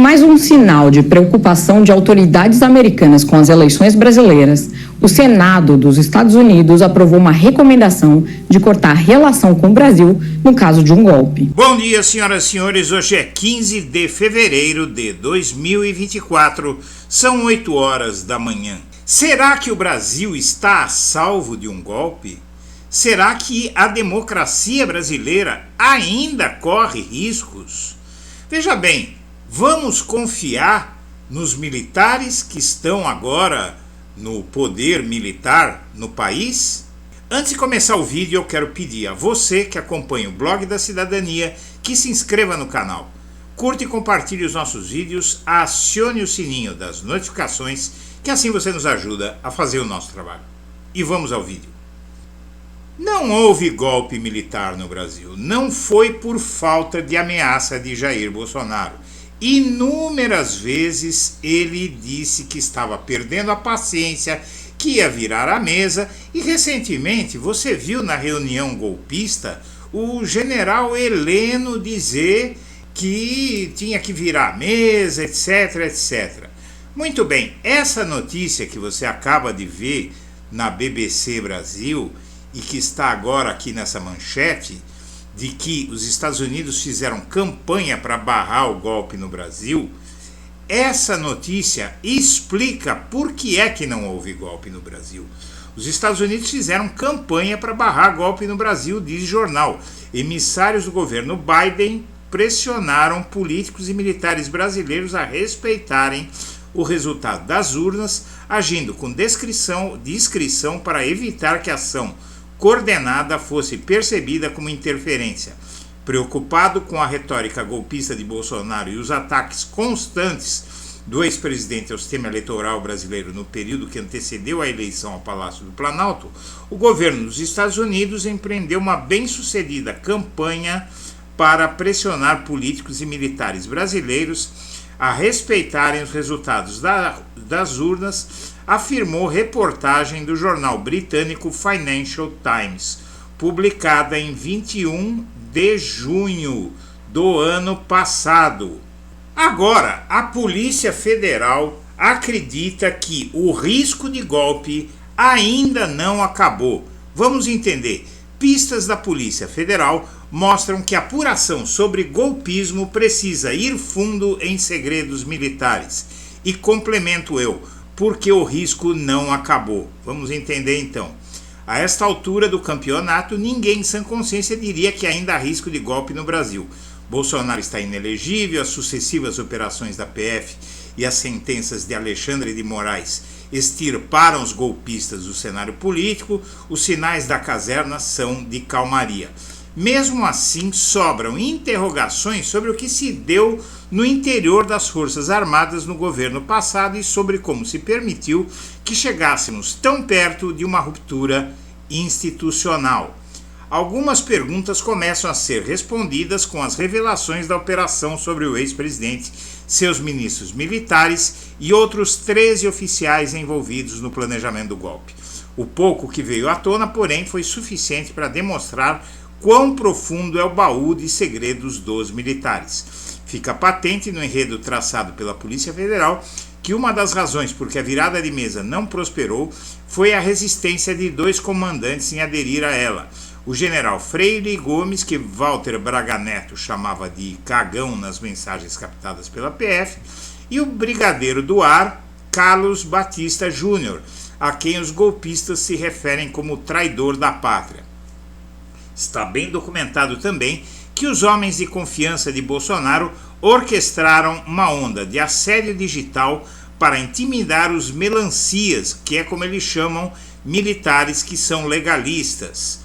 mais um sinal de preocupação de autoridades americanas com as eleições brasileiras, o Senado dos Estados Unidos aprovou uma recomendação de cortar a relação com o Brasil no caso de um golpe. Bom dia, senhoras e senhores. Hoje é 15 de fevereiro de 2024, são 8 horas da manhã. Será que o Brasil está a salvo de um golpe? Será que a democracia brasileira ainda corre riscos? Veja bem, vamos confiar nos militares que estão agora no poder militar no país? Antes de começar o vídeo, eu quero pedir a você que acompanha o Blog da Cidadania que se inscreva no canal, curta e compartilhe os nossos vídeos, acione o sininho das notificações, que assim você nos ajuda a fazer o nosso trabalho. E vamos ao vídeo. Não houve golpe militar no Brasil, não foi por falta de ameaça de Jair Bolsonaro. Inúmeras vezes ele disse que estava perdendo a paciência, que ia virar a mesa, e recentemente você viu na reunião golpista o general Heleno dizer que tinha que virar a mesa, etc, etc. Muito bem, essa notícia que você acaba de ver na BBC Brasil e que está agora aqui nessa manchete, de que os Estados Unidos fizeram campanha para barrar o golpe no Brasil, essa notícia explica por que é que não houve golpe no Brasil. Os Estados Unidos fizeram campanha para barrar golpe no Brasil, diz jornal. Emissários do governo Biden pressionaram políticos e militares brasileiros a respeitarem o resultado das urnas, agindo com discrição para evitar que a ação coordenada fosse percebida como interferência. Preocupado com a retórica golpista de Bolsonaro e os ataques constantes do ex-presidente ao sistema eleitoral brasileiro no período que antecedeu a eleição ao Palácio do Planalto, o governo dos Estados Unidos empreendeu uma bem-sucedida campanha para pressionar políticos e militares brasileiros a respeitarem os resultados das urnas, afirmou reportagem do jornal britânico Financial Times, publicada em 21 de junho do ano passado. Agora, a Polícia Federal acredita que o risco de golpe ainda não acabou. Vamos entender. Pistas da Polícia Federal mostram que a apuração sobre golpismo precisa ir fundo em segredos militares. E complemento eu, porque o risco não acabou. Vamos entender então. A esta altura do campeonato, ninguém em sã consciência diria que ainda há risco de golpe no Brasil. Bolsonaro está inelegível, as sucessivas operações da PF e as sentenças de Alexandre de Moraes extirparam os golpistas do cenário político, os sinais da caserna são de calmaria. Mesmo assim, sobram interrogações sobre o que se deu no interior das Forças Armadas no governo passado e sobre como se permitiu que chegássemos tão perto de uma ruptura institucional. Algumas perguntas começam a ser respondidas com as revelações da operação sobre o ex-presidente, seus ministros militares e outros 13 oficiais envolvidos no planejamento do golpe. O pouco que veio à tona, porém, foi suficiente para demonstrar quão profundo é o baú de segredos dos militares. Fica patente no enredo traçado pela Polícia Federal que uma das razões por que a virada de mesa não prosperou foi a resistência de 2 comandantes em aderir a ela. O general Freire Gomes, que Walter Braga Neto chamava de cagão nas mensagens captadas pela PF, e o brigadeiro do ar Carlos Batista Júnior, a quem os golpistas se referem como traidor da pátria. Está bem documentado também que os homens de confiança de Bolsonaro orquestraram uma onda de assédio digital para intimidar os melancias, que é como eles chamam militares que são legalistas.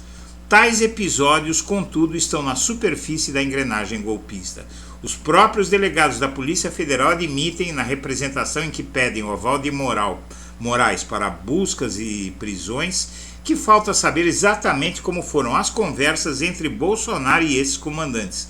Tais episódios, contudo, estão na superfície da engrenagem golpista. Os próprios delegados da Polícia Federal admitem, na representação em que pedem o aval de Moraes para buscas e prisões, que falta saber exatamente como foram as conversas entre Bolsonaro e esses comandantes.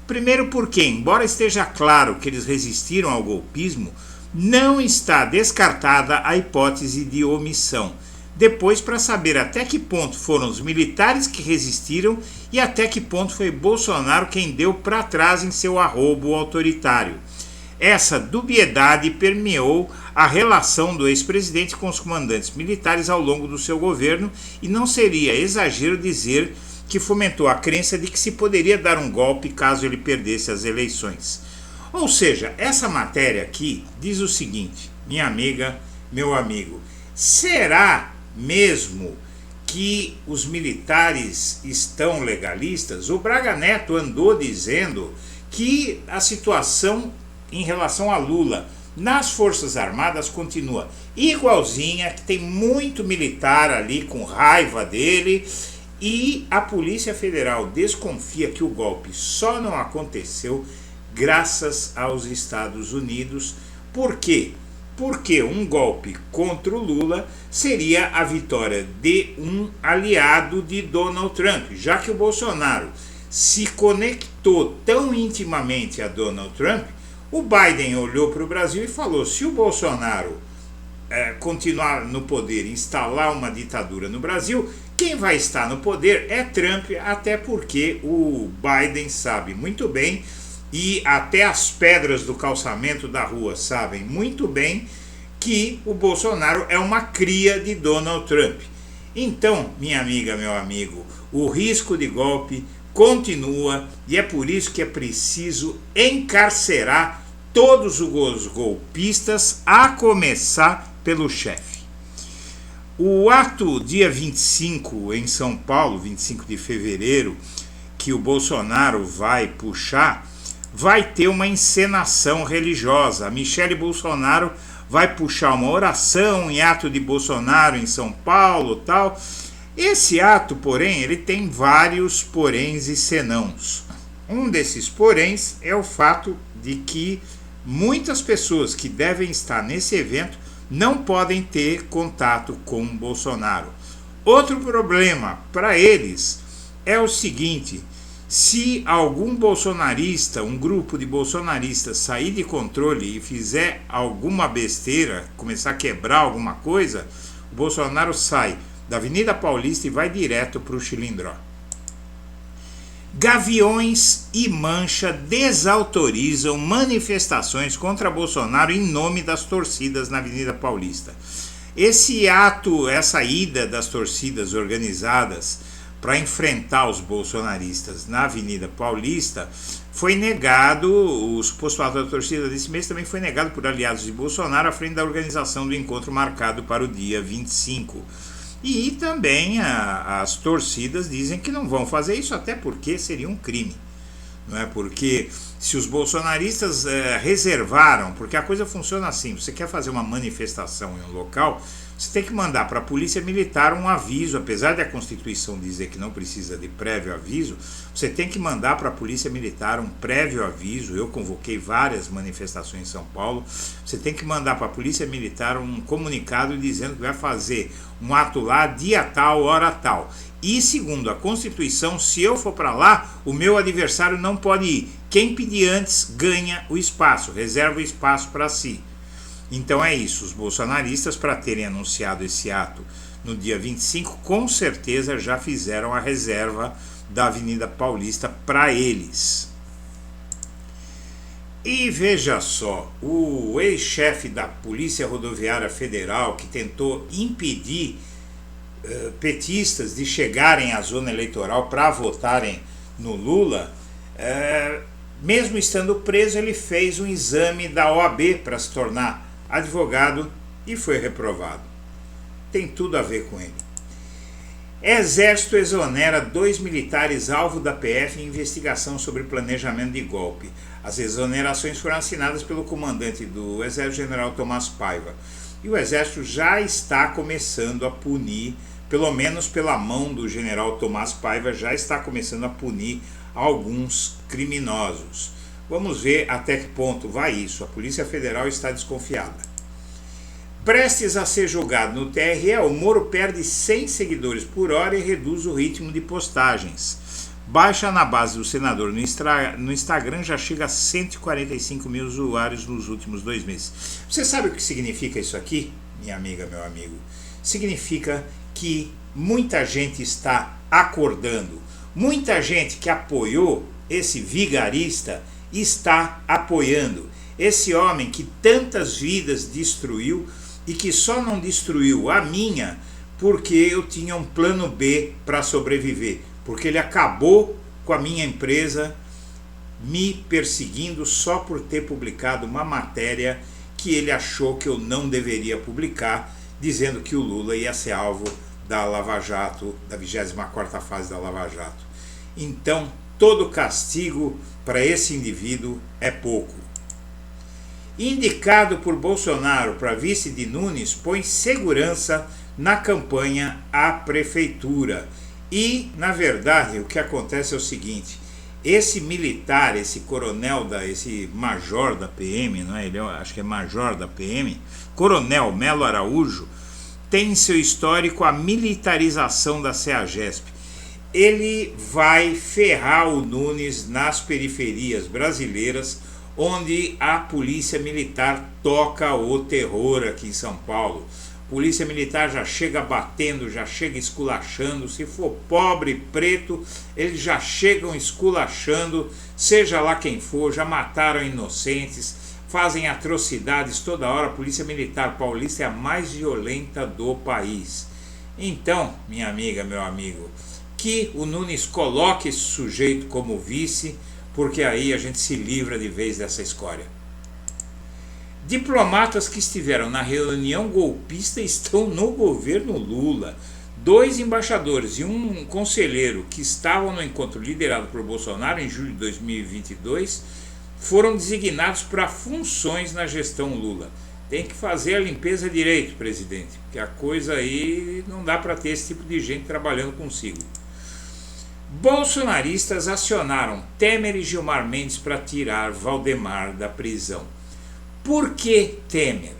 Primeiro porque, embora esteja claro que eles resistiram ao golpismo, não está descartada a hipótese de omissão. Depois, para saber até que ponto foram os militares que resistiram e até que ponto foi Bolsonaro quem deu para trás em seu arrobo autoritário. essa dubiedade permeou a relação do ex-presidente com os comandantes militares ao longo do seu governo e não seria exagero dizer que fomentou a crença de que se poderia dar um golpe caso ele perdesse as eleições. Ou seja, essa matéria aqui diz o seguinte, minha amiga, meu amigo, será mesmo que os militares estão legalistas? O Braga Neto andou dizendo que a situação em relação a Lula nas Forças Armadas continua igualzinha, que tem muito militar ali com raiva dele, e a Polícia Federal desconfia que o golpe só não aconteceu graças aos Estados Unidos. Por quê? Porque um golpe contra o Lula seria a vitória de um aliado de Donald Trump, já que o Bolsonaro se conectou tão intimamente a Donald Trump. O Biden olhou para o Brasil e falou, se o Bolsonaro continuar no poder, instalar uma ditadura no Brasil, quem vai estar no poder é Trump, até porque o Biden sabe muito bem, e até as pedras do calçamento da rua sabem muito bem, que o Bolsonaro é uma cria de Donald Trump. Então, minha amiga, meu amigo, o risco de golpe continua e é por isso que é preciso encarcerar todos os golpistas, a começar pelo chefe. O ato dia 25 em São Paulo, 25 de fevereiro, que o Bolsonaro vai puxar, vai ter uma encenação religiosa. A Michele Bolsonaro vai puxar uma oração em ato de Bolsonaro em São Paulo, tal. Esse ato, porém, ele tem vários poréns e senãos. Um desses poréns é o fato de que muitas pessoas que devem estar nesse evento não podem ter contato com Bolsonaro. Outro problema para eles é o seguinte: se algum bolsonarista, um grupo de bolsonaristas sair de controle e fizer alguma besteira, começar a quebrar alguma coisa, o Bolsonaro sai da Avenida Paulista e vai direto para o Chilindró. Gaviões e Mancha desautorizam manifestações contra Bolsonaro em nome das torcidas na Avenida Paulista. Esse ato, essa ida das torcidas organizadas para enfrentar os bolsonaristas na Avenida Paulista foi negado, o suposto ato da torcida desse mês também foi negado por aliados de Bolsonaro à frente da organização do encontro marcado para o dia 25. E também as torcidas dizem que não vão fazer isso, até porque seria um crime. Não é? Porque se os bolsonaristas reservaram, porque a coisa funciona assim, você quer fazer uma manifestação em um local, você tem que mandar para a Polícia Militar um aviso, apesar da Constituição dizer que não precisa de prévio aviso, você tem que mandar para a Polícia Militar um prévio aviso. Eu convoquei várias manifestações em São Paulo, você tem que mandar para a Polícia Militar um comunicado dizendo que vai fazer um ato lá, dia tal, hora tal. E segundo a Constituição, se eu for para lá, o meu adversário não pode ir. Quem pedir antes ganha o espaço, reserva o espaço para si. Então é isso, os bolsonaristas, para terem anunciado esse ato no dia 25, com certeza já fizeram a reserva da Avenida Paulista para eles. E veja só, o ex-chefe da Polícia Rodoviária Federal, que tentou impedir petistas de chegarem à zona eleitoral para votarem no Lula, mesmo estando preso, ele fez um exame da OAB para se tornar advogado e foi reprovado. Tem tudo a ver com ele. Exército exonera 2 militares alvo da PF em investigação sobre planejamento de golpe. As exonerações foram assinadas pelo comandante do Exército, General Tomás Paiva. E o Exército já está começando a punir, pelo menos pela mão do General Tomás Paiva, já está começando a punir alguns criminosos. Vamos ver até que ponto vai isso. A Polícia Federal está desconfiada. Prestes a ser julgado no TRE, o Moro perde 100 seguidores por hora e reduz o ritmo de postagens. Baixa na base do senador no Instagram já chega a 145 mil usuários nos últimos 2 meses. Você sabe o que significa isso aqui, minha amiga, meu amigo? Significa que muita gente está acordando. Muita gente que apoiou esse vigarista está apoiando. Esse homem que tantas vidas destruiu e que só não destruiu a minha porque eu tinha um plano B para sobreviver, porque ele acabou com a minha empresa me perseguindo só por ter publicado uma matéria que ele achou que eu não deveria publicar, dizendo que o Lula ia ser alvo da Lava Jato, da 24ª fase da Lava Jato. Então, todo castigo para esse indivíduo é pouco. Indicado por Bolsonaro para vice de Nunes, põe segurança na campanha à prefeitura. E, na verdade, o que acontece é o seguinte: esse militar, esse coronel, esse major da PM, não é? Ele acho que é major da PM, Coronel Melo Araújo, tem em seu histórico a militarização da CEAGESP. Ele vai ferrar o Nunes nas periferias brasileiras, onde a polícia militar toca o terror aqui em São Paulo. Polícia militar já chega batendo, já chega esculachando. Se for pobre, preto, eles já chegam esculachando, seja lá quem for, já mataram inocentes, fazem atrocidades toda hora. A polícia militar paulista é a mais violenta do país. Então, minha amiga, meu amigo, que o Nunes coloque esse sujeito como vice, porque aí a gente se livra de vez dessa escória. Diplomatas que estiveram na reunião golpista estão no governo Lula. 2 embaixadores e um conselheiro que estavam no encontro liderado por Bolsonaro em julho de 2022 foram designados para funções na gestão Lula. Tem que fazer a limpeza direito, presidente, porque a coisa aí não dá para ter esse tipo de gente trabalhando consigo. Bolsonaristas acionaram Temer e Gilmar Mendes para tirar Valdemar da prisão. Por que Temer?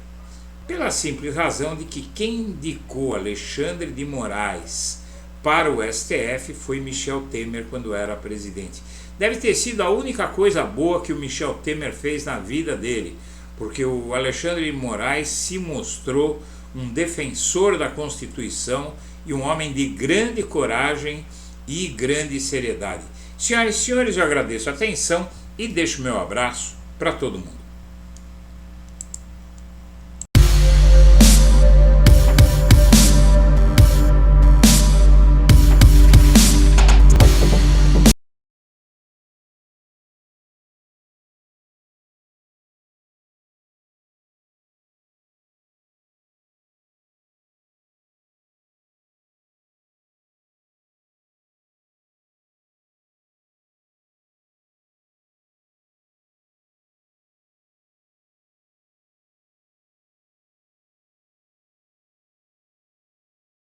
Pela simples razão de que quem indicou Alexandre de Moraes para o STF foi Michel Temer quando era presidente. Deve ter sido a única coisa boa que o Michel Temer fez na vida dele, porque o Alexandre de Moraes se mostrou um defensor da Constituição e um homem de grande coragem e grande seriedade. Senhoras e senhores, eu agradeço a atenção e deixo meu abraço para todo mundo.